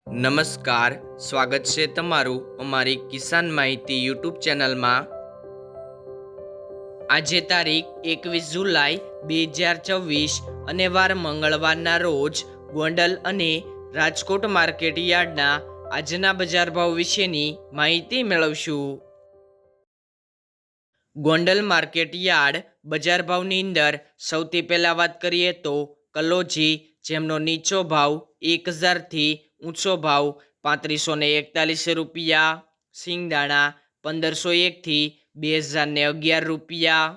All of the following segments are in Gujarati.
નમસ્કાર, સ્વાગત છે તમારું અમારી કિસાન માહિતી યુટ્યુબ ચેનલમાં। આજે તારીખ 21 જુલાઈ 2024 અને વાર મંગળવારના રોજ ગોંડલ અને રાજકોટ માર્કેટ યાર્ડના આજના બજાર ભાવ વિશેની માહિતી મેળવશું। ગોંડલ માર્કેટ યાર્ડ બજાર ભાવની અંદર સૌથી પહેલાં વાત કરીએ તો કલોજી, જેમનો નીચો ભાવ 1000 થી ઊંચો ભાવ 3541 રૂપિયા, સિંગદાણા 1501 થી 2011 રૂપિયા,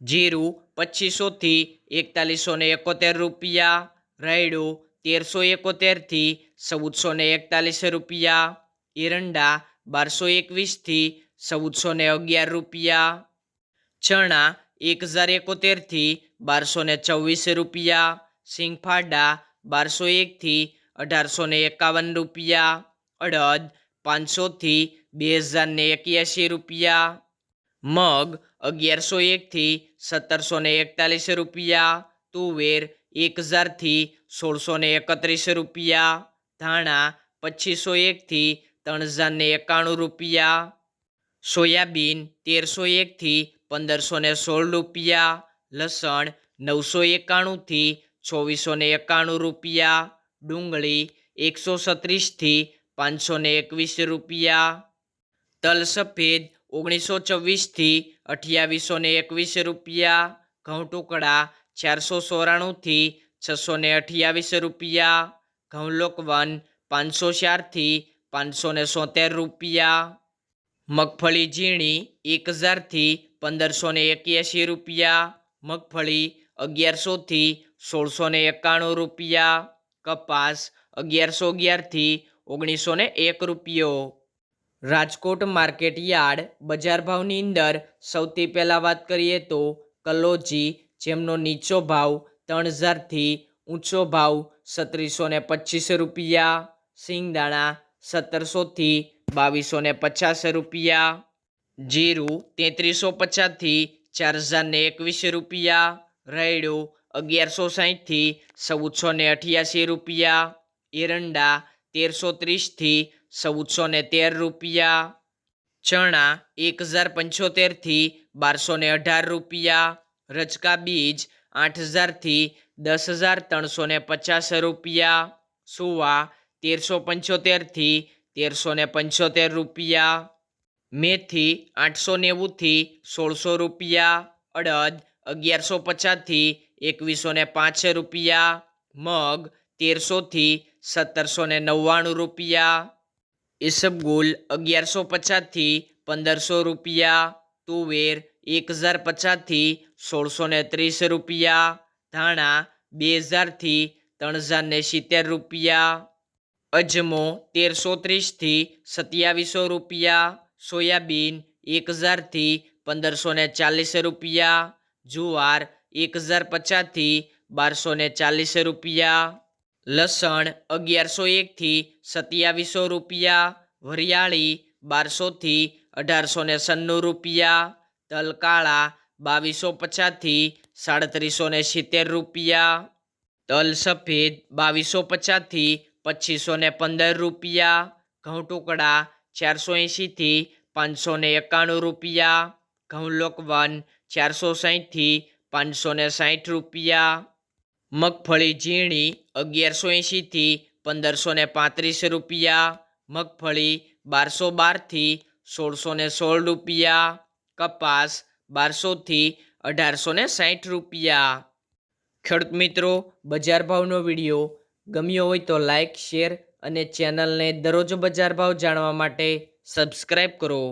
જીરું 2500 થી 4171 રૂપિયા, રાયડું 1371 થી 1441 રૂપિયા, એરંડા 1221 થી 1411 રૂપિયા, ચણા 1071 થી 1224 રૂપિયા, સિંગફાડા 1201 થી 1851 રૂપિયા, અડદ 500 થી 2081 રૂપિયા, મગ 1101 થી 1741 રૂપિયા, તુવેર 1000 થી 1631 રૂપિયા, ધાણા 2501 થી 3091 રૂપિયા, સોયાબીન 1301 થી 1516 રૂપિયા, લસણ 991 થી 2491 રૂપિયા, ડુંગળી 136 થી 521 રૂપિયા, તલ સફેદ 1924 થી 2821 રૂપિયા, ઘઉં ટુકડા 494 થી 628 રૂપિયા, ઘઉં લોકવન 504 થી 570 રૂપિયા, મગફળી ઝીણી 1000 થી 1581 રૂપિયા, મગફળી 1100 થી 1691 રૂપિયા, કપાસ 1111 થી 1901 રૂપિયો। રાજકોટ માર્કેટ યાર્ડ બજાર ભાવની અંદર સૌથી પહેલાં વાત કરીએ તો કલોજી, જેમનો નીચો ભાવ 3000 થી ઊંચો ભાવ 3725 રૂપિયા, સિંગદાણા 1700 થી 2250 રૂપિયા, જીરું 3350 થી 4021 રૂપિયા, રાયડું 1160 થી 1488 રૂપિયા, એરંડા 1330 થી 1413 રૂપિયા, ચણા 1075 થી 1218 રૂપિયા, રચકા બીજ 8000 થી 10350 રૂપિયા, સુવા 1375 થી 1375 રૂપિયા, મેથી 890 થી 1600 રૂપિયા, અડદ 1150 થી 2105 રૂપિયા, મગ 1300 થી 1799 રૂપિયા, ઈસબગુલ 1150 થી 1500 રૂપિયા, તુવેર 1050 થી 1630 રૂપિયા, ધાણા 2000 થી 3070 રૂપિયા, અજમો 1330 થી 2700 રૂપિયા, સોયાબીન 1000 થી 1540 રૂપિયા, જુવાર 1050 થી 1240 રૂપિયા, લસણ 1101 થી 2700 રૂપિયા, વરિયાળી 1200 થી 1896 રૂપિયા, તલ કાળા 2250 થી 3770 રૂપિયા, તલ સફેદ 2250 થી 2515 રૂપિયા, ઘઉં ટુકડા 480 થી 591 રૂપિયા, ઘઉં લોકવન 460 થી 560 રૂપિયા, મગફળી ઝીણી 1180 થી 1535 રૂપિયા, મગફળી 1212 થી 1616 રૂપિયા, કપાસ 1200 થી 1860 રૂપિયા। ખેડૂત મિત્રો, બજાર ભાવનો વિડીયો ગમ્યો હોય તો લાઈક, શેર અને ચેનલને દરરોજ બજાર ભાવ જાણવા માટે સબસ્ક્રાઈબ કરો।